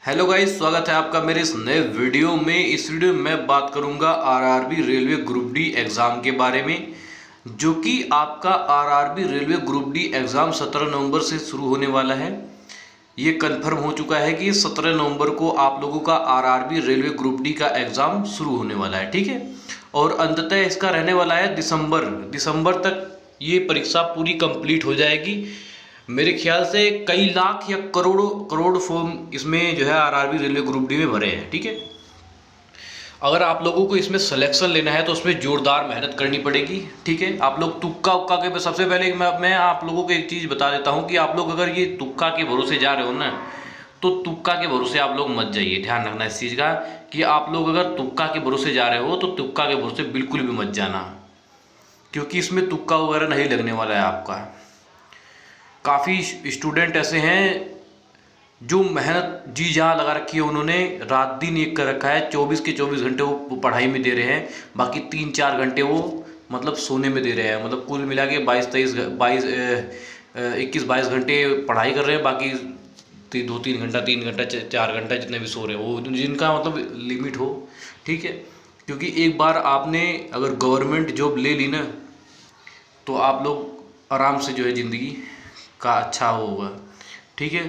Hello guys, स्वागत है आपका मेरे इस नए वीडियो में। इस वीडियो में मैं बात करूंगा RRB railway group D exam के बारे में, जो कि आपका RRB railway group D exam 17 नवंबर से शुरू होने वाला है। ये कंफर्म हो चुका है कि 17 नवंबर को आप लोगों का आरआरबी रेलवे ग्रुप डी का एग्ज़ाम शुरू होने वाला है, ठीक है। और अंततः इसका रहने वाला है दिसंबर तक ये परीक्षा पूरी कंप्लीट हो जाएगी। मेरे ख्याल से कई लाख या करोड़ों करोड़ फॉर्म इसमें जो है आरआरबी रेलवे ग्रुप डी में भरे हैं, ठीक है। अगर आप लोगों को इसमें सिलेक्शन लेना है तो उसमें जोरदार मेहनत करनी पड़ेगी, ठीक है। आप लोग तुक्का उक्का के, सबसे पहले मैं आप लोगों को एक चीज़ बता देता हूँ कि आप लोग अगर ये तुक्का के भरोसे जा रहे हो ना, तो तुक्का के भरोसे आप लोग मत जाइए। ध्यान रखना इस चीज़ का कि आप लोग अगर तुक्का के भरोसे जा रहे हो तो तुक्का के भरोसे बिल्कुल भी मत जाना, क्योंकि इसमें तुक्का वगैरह नहीं लगने वाला है आपका। काफ़ी स्टूडेंट ऐसे हैं जो मेहनत जी जान लगा रखी है, उन्होंने रात दिन एक कर रखा है, 24 के 24 घंटे वो पढ़ाई में दे रहे हैं, बाकी 3-4 घंटे वो मतलब सोने में दे रहे हैं। मतलब कुल मिला के 21-22 घंटे पढ़ाई कर रहे हैं, बाकी 2-3 घंटा 3 घंटा 4 घंटा जितने भी सो रहे हैं, वो जिनका मतलब लिमिट हो, ठीक है। क्योंकि एक बार आपने अगर गवर्नमेंट जॉब ले ली ना, तो आप लोग आराम से जो है ज़िंदगी का अच्छा होगा, ठीक है।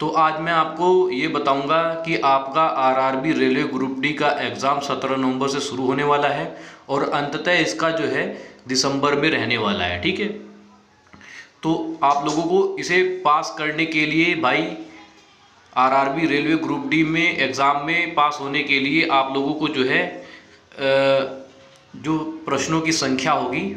तो आज मैं आपको ये बताऊंगा कि आपका आरआरबी रेलवे ग्रुप डी का एग्ज़ाम 17 नवंबर से शुरू होने वाला है और अंततः इसका जो है दिसंबर में रहने वाला है, ठीक है। तो आप लोगों को इसे पास करने के लिए भाई, आरआरबी रेलवे ग्रुप डी में एग्ज़ाम में पास होने के लिए आप लोगों को जो है जो प्रश्नों की संख्या होगी,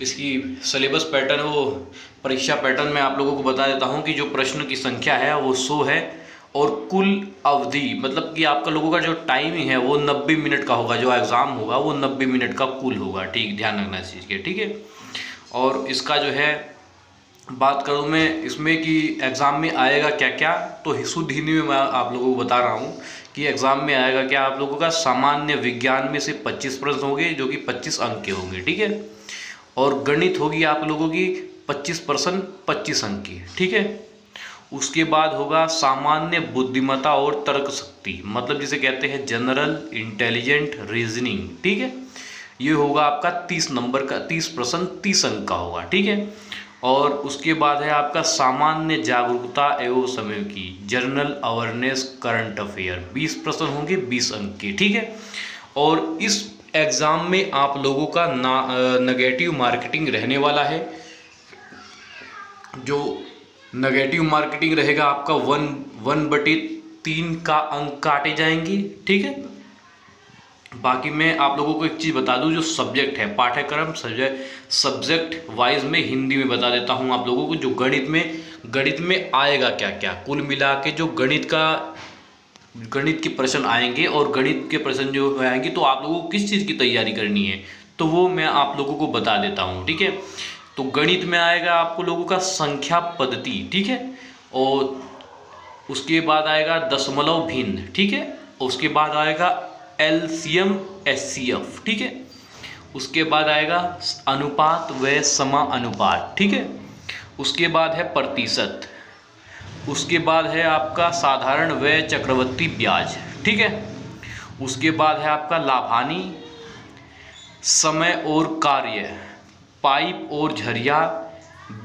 इसकी सिलेबस पैटर्न, वो परीक्षा पैटर्न मैं आप लोगों को बता देता हूं कि जो प्रश्न की संख्या है वो 100 है और कुल अवधि, मतलब कि आपका लोगों का जो टाइमिंग है वो 90 मिनट का होगा। जो एग्ज़ाम होगा वो 90 मिनट का कुल होगा, ठीक। ध्यान रखना इस चीज़ के, ठीक है। और इसका जो है बात करूँ मैं इसमें कि एग्ज़ाम में आएगा क्या क्या, तो शुद्ध हिंदी में मैं आप लोगों को बता रहा हूँ कि एग्ज़ाम में आएगा क्या। आप लोगों का सामान्य विज्ञान में से 25 प्रश्न होंगे, जो कि 25 अंक के होंगे, ठीक है। और गणित होगी आप लोगों की 25% 25 अंक की, ठीक है। उसके बाद होगा सामान्य बुद्धिमत्ता और तर्क शक्ति, मतलब जिसे कहते हैं जनरल इंटेलिजेंट रीजनिंग, ठीक है। ये होगा आपका 30 नंबर का, 30% 30 अंक का होगा, ठीक है। और उसके बाद है आपका सामान्य जागरूकता एवं समय की, जनरल अवेयरनेस करंट अफेयर, 20 प्रश्न होंगे 20 अंक के, ठीक है। और इस एग्ज़ाम में आप लोगों का नेगेटिव मार्केटिंग रहने वाला है। जो नेगेटिव मार्केटिंग रहेगा आपका 1/3 का अंक काटे जाएंगे, ठीक है। बाकी मैं आप लोगों को एक चीज़ बता दूं, जो सब्जेक्ट है पाठ्यक्रम सब्जेक्ट वाइज में हिंदी में बता देता हूं आप लोगों को। जो गणित में आएगा क्या क्या, कुल मिला के जो गणित के प्रश्न आएंगे और गणित के प्रश्न जो आएंगे, तो आप लोगों को किस चीज़ की तैयारी करनी है तो वो मैं आप लोगों को बता देता हूँ, ठीक है। तो गणित में आएगा आपको लोगों का संख्या पद्धति, ठीक है। और उसके बाद आएगा दशमलव भिन्न, ठीक है। उसके बाद आएगा एलसीएम एचसीएफ, ठीक है। उसके बाद आएगा अनुपात व समानुपात, ठीक है। उसके बाद है प्रतिशत। उसके बाद है आपका साधारण व चक्रवृद्धि ब्याज, ठीक है। उसके बाद है आपका लाभानी, समय और कार्य, पाइप और झरिया,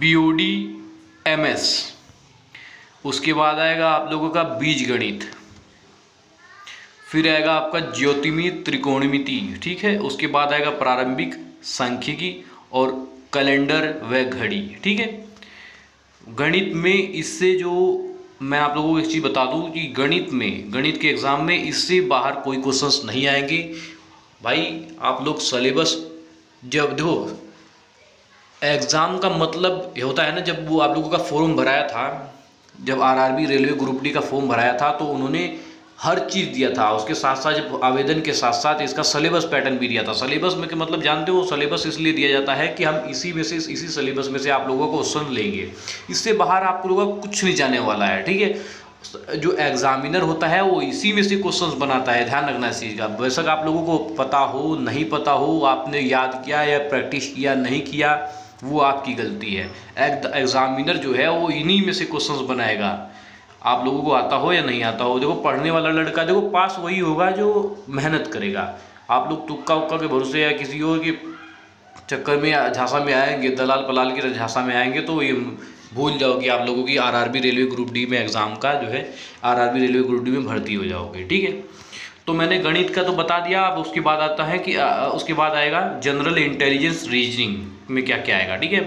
बीओडी, एमएस। उसके बाद आएगा आप लोगों का बीज गणित। फिर आएगा आपका ज्योतिर्मय त्रिकोणमिति, ठीक है। उसके बाद आएगा प्रारंभिक सांख्यिकी और कैलेंडर व घड़ी, ठीक है। गणित में इससे जो मैं आप लोगों को एक चीज़ बता दूं कि गणित के एग्ज़ाम में इससे बाहर कोई क्वेश्चंस नहीं आएंगे भाई। आप लोग सिलेबस, जब देखो एग्ज़ाम का मतलब ये होता है ना, जब वो आप लोगों का फॉर्म भराया था, जब आरआरबी रेलवे ग्रुप डी का फॉर्म भराया था, तो उन्होंने हर चीज़ दिया था। उसके साथ साथ जब आवेदन के साथ साथ इसका सिलेबस पैटर्न भी दिया था। सिलेबस में के मतलब जानते हो, सिलेबस इसलिए दिया जाता है कि हम इसी सिलेबस में से आप लोगों को क्वेश्चन लेंगे, इससे बाहर आप लोगों का कुछ नहीं जाने वाला है, ठीक है। जो एग्जामिनर होता है वो इसी में से क्वेश्चंस बनाता है, ध्यान रखना इस चीज़ का। बेशक आप लोगों को पता हो नहीं पता हो, आपने याद किया या प्रैक्टिस किया नहीं किया, वो आपकी गलती है। एग्जामिनर जो है वो इन्हीं में से क्वेश्चंस बनाएगा। आप लोगों को आता हो या नहीं आता हो। देखो पढ़ने वाला लड़का देखो पास वही होगा जो मेहनत करेगा। आप लोग तुक्का उक्का के भरोसे या किसी और के चक्कर में झांसा में आएंगे, दलाल पलाल के झांसा में आएंगे, तो ये भूल जाओ कि आप लोगों की आरआरबी रेलवे ग्रुप डी में एग्ज़ाम का जो है आरआरबी रेलवे ग्रुप डी में भर्ती हो जाओगे। ठीक है, तो मैंने गणित का तो बता दिया। अब उसके बाद आता है कि उसके बाद आएगा जनरल इंटेलिजेंस रीजनिंग में क्या क्या आएगा। ठीक है,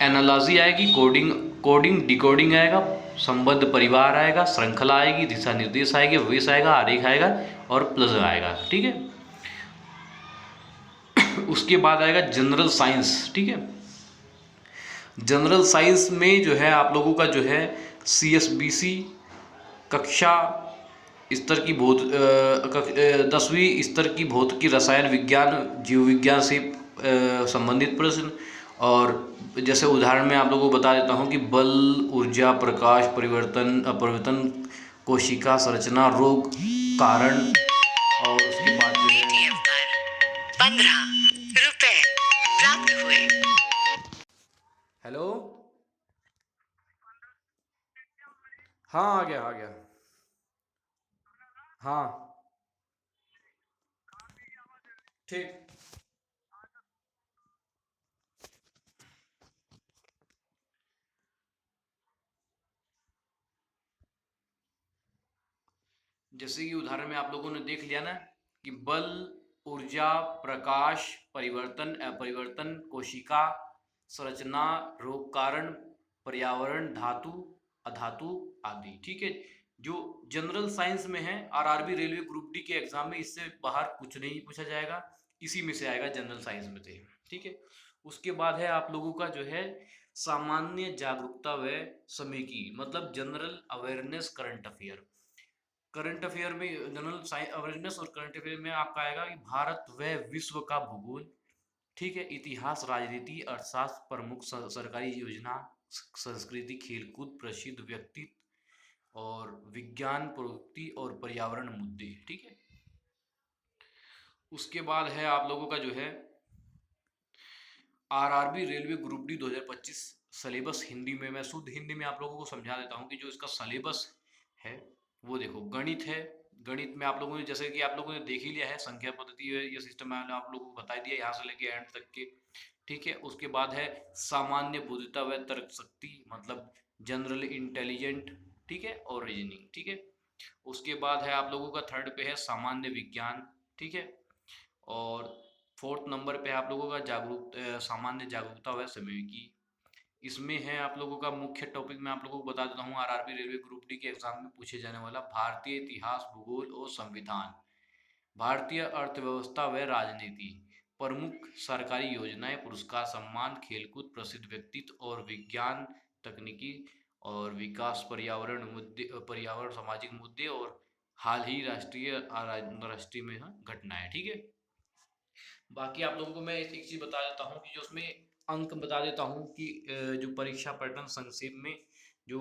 एनालॉजी आएगी, कोडिंग कोडिंग डिकोडिंग आएगा, संबद्ध परिवार आएगा, श्रृंखला आएगी, दिशा निर्देश आएगी, विष आएगा, आरेख आएगा और प्लस आएगा। ठीक है, उसके बाद आएगा जनरल साइंस। ठीक है, जनरल साइंस में जो है आप लोगों का जो है CSBC कक्षा स्तर की 10वीं स्तर की भौतिकी, रसायन विज्ञान, जीव विज्ञान से संबंधित प्रश्न। और जैसे उदाहरण में आप लोगों को बता देता हूँ कि बल, ऊर्जा, प्रकाश, परिवर्तन, अपरिवर्तन, कोशिका संरचना, रोग कारण, और उसके बाद जो है 15 रुपए प्राप्त हुए। हेलो, हाँ आ गया आ गया। हाँ ठीक। जैसे कि उदाहरण में आप लोगों ने देख लिया ना कि बल, ऊर्जा, प्रकाश, परिवर्तन, अपरिवर्तन, कोशिका संरचना, रोग कारण, पर्यावरण, धातु, अधातु आदि। ठीक है, जो जनरल साइंस में है आरआरबी रेलवे ग्रुप डी के एग्जाम में, इससे बाहर कुछ नहीं पूछा जाएगा, इसी में से आएगा जनरल साइंस में से। ठीक है, उसके बाद है आप लोगों का जो है सामान्य जागरूकता व समय की, मतलब general awareness current affair. Current affair में जनरल अवेयरनेस और करंट अफेयर में आपका आएगा कि भारत व विश्व का भूगोल। ठीक है, इतिहास, राजनीति, अर्थशास्त्र, प्रमुख सरकारी योजना, संस्कृति, खेलकूद, प्रसिद्ध व्यक्ति और विज्ञान प्रवृत्ति और पर्यावरण मुद्दे। ठीक है, उसके बाद है आप लोगों का जो है RRB railway group D 2025 syllabus. Hindi में मैं शुद्ध हिंदी में आप लोगों को समझा देता हूँ कि जो इसका सलेबस है वो देखो गणित है। गणित में आप लोगों ने जैसे कि आप लोगों ने देख ही लिया है, संख्या पद्धति है, ये सिस्टम मैंने आप लोगों को बता दिया यहाँ से लेके एंड तक के। ठीक है, उसके बाद है सामान्य बुद्धिता व तर्क शक्ति, मतलब जनरल इंटेलिजेंट। ठीक है, और रीजनिंग। ठीक है, उसके बाद है आप लोगों का थर्ड पे है सामान्य विज्ञान। ठीक है, और फोर्थ नंबर पे आप लोगों का सामान्य जागरूकता व समय की। इसमें है आप लोगों का मुख्य टॉपिक मैं आप लोगों को बता देता हूँ आरआरबी रेलवे ग्रुप डी के एग्जाम में पूछे जाने वाला भारतीय इतिहास, भूगोल और संविधान, भारतीय अर्थव्यवस्था व राजनीति, प्रमुख सरकारी योजनाएं, पुरस्कार, सम्मान, खेलकूद, प्रसिद्ध व्यक्तित्व और विज्ञान तकनीकी और विकास, पर्यावरण मुद्दे, पर्यावरण सामाजिक मुद्दे और हाल ही राष्ट्रीय अंतर्राष्ट्रीय में घटनाएं। ठीक है, बाकी आप लोगों को मैं एक चीज़ बता देता हूँ कि जो उसमें अंक बता देता हूँ कि जो परीक्षा पैटर्न संक्षेप में जो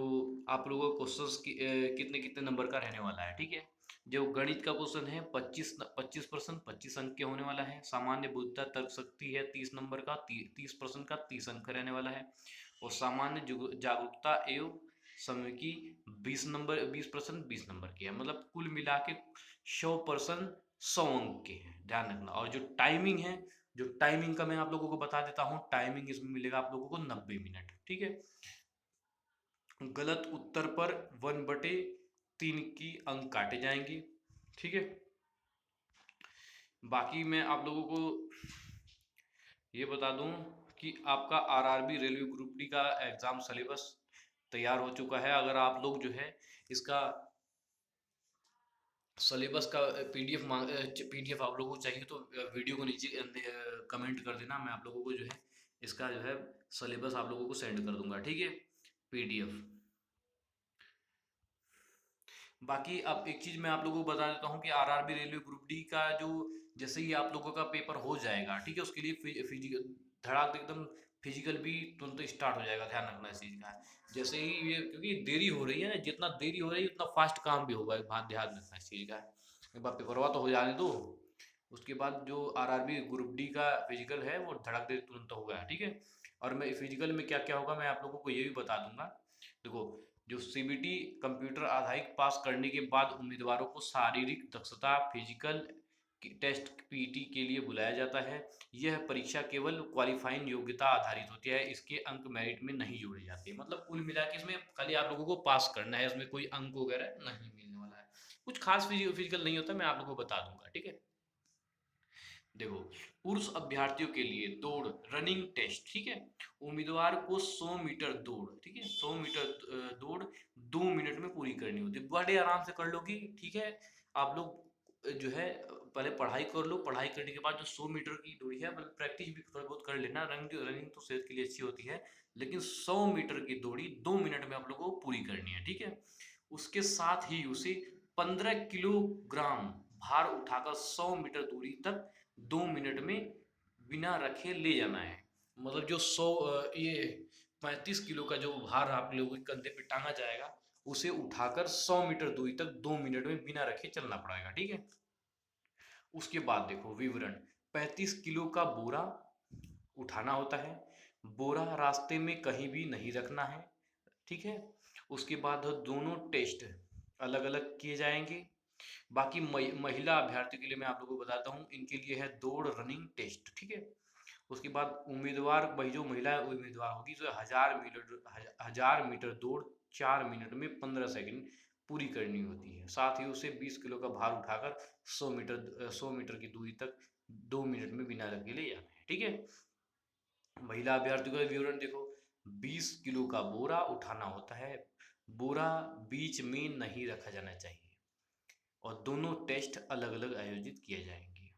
आप लोगों को क्वेश्चंस की कितने कितने नंबर का रहने वाला है। ठीक है, जो गणित का क्वेश्चन है 25% 25 अंक के होने वाला है। सामान्य बुद्धिता तर्क शक्ति है 30 नंबर का, 30% का 30 अंक रहने वाला है। और सामान्य जागरूकता एवं समय की 20% 20 नंबर की है, मतलब कुल मिला के 100% 100 अंक के हैं, ध्यान रखना। और जो टाइमिंग है, जो टाइमिंग का मैं आप लोगों को बता देता हूँ, टाइमिंग इसमें मिलेगा आप लोगों को 90 मिनट। ठीक है, गलत उत्तर पर 1/3 की अंक काटे जाएंगे। ठीक है, बाकी मैं आप लोगों को ये बता दूं कि आपका आरआरबी रेलवे ग्रुप डी का एग्जाम सिलेबस तैयार हो चुका है। अगर आप लोग जो है इसका सिलेबस का पीडीएफ आप लोगों को चाहिए तो वीडियो को नीचे कमेंट कर देना, मैं आप लोगों को जो है इसका जो है सिलेबस आप लोगों को सेंड कर दूंगा। ठीक है, पीडीएफ। बाकी अब एक चीज़ मैं आप लोगों को बता देता हूँ कि आरआरबी रेलवे ग्रुप डी का जो जैसे ही आप लोगों का पेपर हो जाएगा, ठीक है, उसके लिए फिजिकल धड़ाक एकदम फिजिकल भी तुरंत स्टार्ट हो जाएगा, ध्यान रखना इस चीज़ का। जैसे ही ये क्योंकि देरी हो रही है ना, जितना देरी हो रही है उतना फास्ट काम भी होगा, एक बात ध्यान रखना इस चीज़ का। एक बार पेपरवा तो हो जाने दो, उसके बाद जो आरआरबी ग्रुप डी का फिजिकल है वो धड़क दे तुरंत होगा। ठीक है, और मैं फिजिकल में क्या क्या होगा मैं आप लोगों को ये भी बता दूंगा। देखो जो सीबीटी कंप्यूटर आधारित पास करने के बाद उम्मीदवारों को शारीरिक दक्षता फिजिकल टेस्ट पीटी के लिए बुलाया जाता है। यह परीक्षा केवल क्वालिफाइंग योग्यता आधारित होती है, इसके अंक मेरिट में नहीं जोड़े जाते। मतलब कुल मिला के इसमें खाली आप लोगों को पास करना है, इसमें कोई अंक वगैरह नहीं मिलने वाला है। कुछ खास फिजिकल नहीं होता, मैं आप लोगों को बता दूंगा, ठीक है। देखो, पुरुष अभ्यर्थियों के लिए दौड़ रनिंग टेस्ट, ठीक है। उम्मीदवार को 100 मीटर दौड़, ठीक है, 100 मीटर दौड़ 2 मिनट में पूरी करनी होती है। बड़े आराम से कर लोगी, ठीक है। आप लोग जो है पहले पढ़ाई कर लो, पढ़ाई करने के बाद जो 100 मीटर की दूरी है, मतलब प्रैक्टिस भी थोड़ा बहुत कर लेना। रनिंग तो सेहत के लिए अच्छी होती है, लेकिन 100 मीटर की दूरी 2 मिनट में आप लोगों को पूरी करनी है, ठीक है। उसके साथ ही उसे 15 किलोग्राम भार उठाकर 100 मीटर दूरी तक 2 मिनट में बिना रखे ले जाना है। मतलब जो 100 ये 35 किलो का जो भार आप लोगों के कंधे पे टांगा जाएगा, उसे उठाकर 100 मीटर दूरी तक 2 मिनट में बिना रखे चलना पड़ेगा, ठीक है। उसके बाद देखो विवरण, 35 किलो का बोरा उठाना होता है। बोरा रास्ते में कहीं भी नहीं रखना है, ठीक है। उसके बाद दोनों टेस्ट अलग अलग किए जाएंगे। बाकी महिला अभ्यर्थी के लिए मैं आप लोगों को बताता हूँ, इनके लिए है दौड़ रनिंग टेस्ट, ठीक है। उसके बाद उम्मीदवार, वही जो महिला उम्मीदवार होगी, जो 1000 मीटर दौड़ 4 मिनट में 15 सेकंड पूरी करनी होती है। साथ ही उसे 20 किलो का भार उठाकर 100 मीटर की दूरी तक 2 मिनट में बिना रखे ले जाना है, ठीक है। महिला अभ्यर्थी का विवरण देखो, 20 किलो का बोरा उठाना होता है। बोरा बीच में नहीं रखा जाना चाहिए और दोनों टेस्ट अलग अलग आयोजित किए जाएंगे।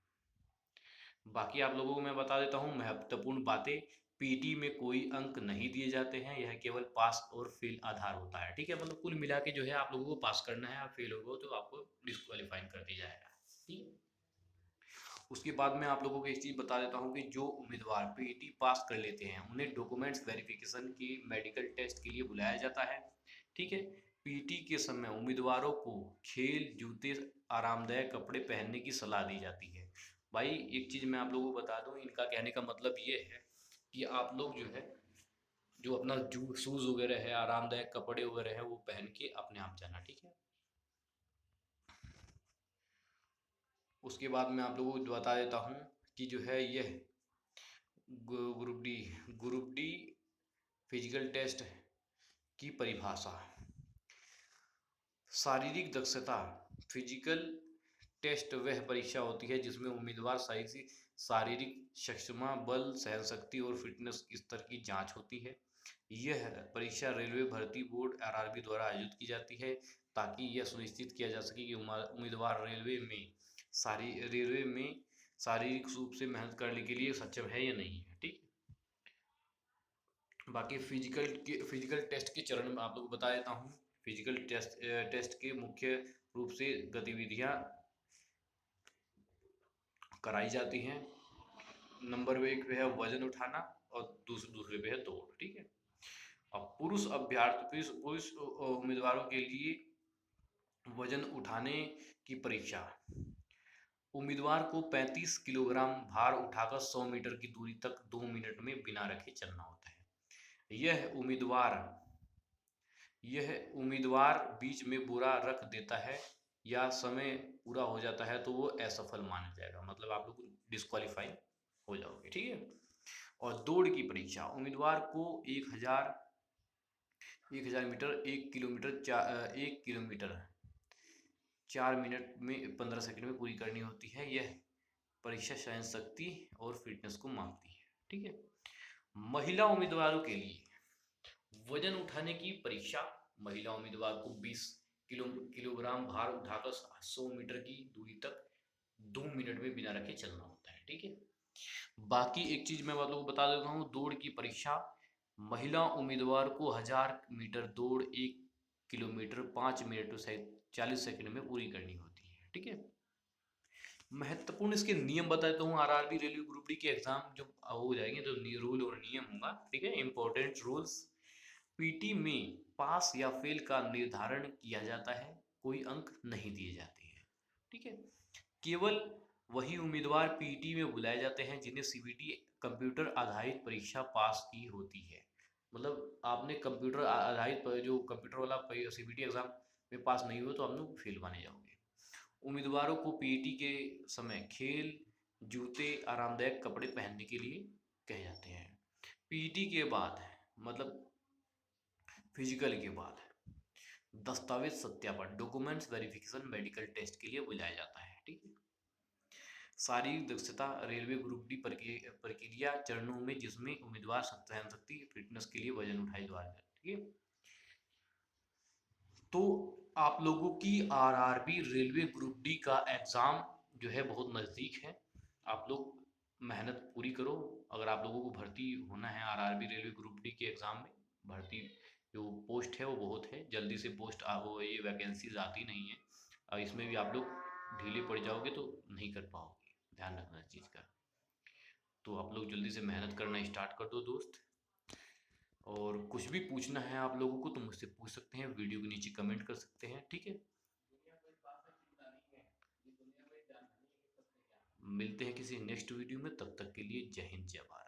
बाकी आप लोगों को मैं बता देता हूँ महत्वपूर्ण बातें। पीटी में कोई अंक नहीं दिए जाते हैं, यह केवल पास और फेल आधार होता है, ठीक है। मतलब कुल मिला के जो है आप लोगों को पास करना है, आप फेल हो गए तो आपको डिस्क्वालीफाई कर दिया जाएगा, ठीक है। उसके बाद मैं आप लोगों को एक चीज़ बता देता हूँ कि जो उम्मीदवार पीटी पास कर लेते हैं, उन्हें डॉक्यूमेंट्स वेरिफिकेशन की मेडिकल टेस्ट के लिए बुलाया जाता है, ठीक है। पीटी के समय उम्मीदवारों को खेल जूते आरामदायक कपड़े पहनने की सलाह दी जाती है। भाई एक चीज़ मैं आप लोगों को बता दूं, इनका कहने का मतलब ये है कि आप लोग जो है, जो अपना जू शूज़ वगैरह है, आरामदायक कपड़े वगैरह है, वो पहन के अपने आप जाना, ठीक है। उसके बाद मैं आप लोगों को बता देता हूँ कि जो है यह ग्रुप डी फिजिकल टेस्ट की परिभाषा। शारीरिक दक्षता फिजिकल टेस्ट वह परीक्षा होती है जिसमें उम्मीदवार शारीरिक क्षमता, बल, सहनशक्ति और फिटनेस स्तर की जांच होती है। यह परीक्षा रेलवे भर्ती बोर्ड आरआरबी द्वारा आयोजित की जाती है, ताकि यह सुनिश्चित किया जा सके कि उम्मीदवार रेलवे में शारीरिक रूप से मेहनत करने के लिए सक्षम है या नहीं है, ठीक। बाकी फिजिकल टेस्ट के चरण में आप लोग को बता देता हूँ। फिजिकल टेस्ट के मुख्य रूप से गतिविधियाँ कराई जाती हैं। नंबर एक पे है वजन उठाना और दूसरे पे है दौड़, ठीक है। अब पुरुष उम्मीदवारों के लिए वजन उठाने की परीक्षा। उम्मीदवार को 35 किलोग्राम भार उठाकर 100 मीटर की दूरी तक 2 मिनट में बिना रखे चलना होता है। यह उम्मीदवार बीच में बोरा रख देता है या समय पूरा हो जाता है तो वो असफल माना जाएगा, मतलब आप लोग डिस्क्वालीफाई हो जाओगे, ठीक है। और दौड़ की परीक्षा, उम्मीदवार को 1000 मीटर 1 किलोमीटर 4 मिनट में 15 सेकंड में पूरी करनी होती है। यह परीक्षा सहन शक्ति और फिटनेस को मापती है, ठीक है। महिला उम्मीदवारों के लिए वजन उठाने की परीक्षा। महिला उम्मीदवार को 20 किलोग्राम भार उठाकर 100 मीटर की दूरी तक 2 मिनट में बिना रखे चलना होता है, ठीक है। बाकी एक चीज मैं आप लोगों को बता देता हूँ, दौड़ की परीक्षा। महिला उम्मीदवार को 1000 मीटर दौड़ 1 किलोमीटर 5 मिनट 40 सेकंड में पूरी करनी होती है, ठीक है। महत्वपूर्ण इसके नियम बता देता हूँ। आरआरबी रेलवे ग्रुप डी के एग्जाम जो हो जाएंगे तो रूल और नियम होगा, ठीक है। इंपॉर्टेंट रूल्स, पीटी में पास या फेल का निर्धारण किया जाता है, कोई अंक नहीं दिए जाते हैं, ठीक है। केवल वही उम्मीदवार पीटी में बुलाए जाते हैं जिन्हें सीबीटी कंप्यूटर आधारित परीक्षा पास की होती है। मतलब आपने कंप्यूटर आधारित जो कंप्यूटर वाला CBT एग्ज़ाम में पास नहीं हुए तो आप लोग फेल माने जाओगे। उम्मीदवारों को पीटी के समय खेल जूते आरामदायक कपड़े पहनने के लिए कहे जाते हैं। पीटी के बाद है मतलब फिजिकल के बाद है दस्तावेज सत्यापन, डॉक्यूमेंट्स वेरिफिकेशन, मेडिकल टेस्ट के लिए बुलाया जाता है। ठीक है। शारीरिक दक्षता रेलवे ग्रुप डी प्रक्रिया चरणों में, जिसमें उम्मीदवार सहन शक्ति फिटनेस के लिए वजन उठाए जा रहे हैं। ठीक है। तो आप लोगों की आरआरबी रेलवे ग्रुप डी का एग्ज़ाम जो है बहुत नज़दीक है। आप लोग मेहनत पूरी करो। अगर आप लोगों को भर्ती होना है आरआरबी रेलवे ग्रुप डी के एग्ज़ाम में, भर्ती जो पोस्ट है वो बहुत है, जल्दी से पोस्ट वो ये वैकेंसीज आती नहीं है, और इसमें भी आप लोग ढीले पड़ जाओगे तो नहीं कर पाओगे, ध्यान रखना इस चीज़ का। तो आप लोग जल्दी से मेहनत करना स्टार्ट कर दो दोस्त। और कुछ भी पूछना है आप लोगों को तो मुझसे पूछ सकते हैं, वीडियो के नीचे कमेंट कर सकते हैं। ठीक है। मिलते हैं किसी नेक्स्ट वीडियो में, तब तक के लिए जय हिंद जय भारत।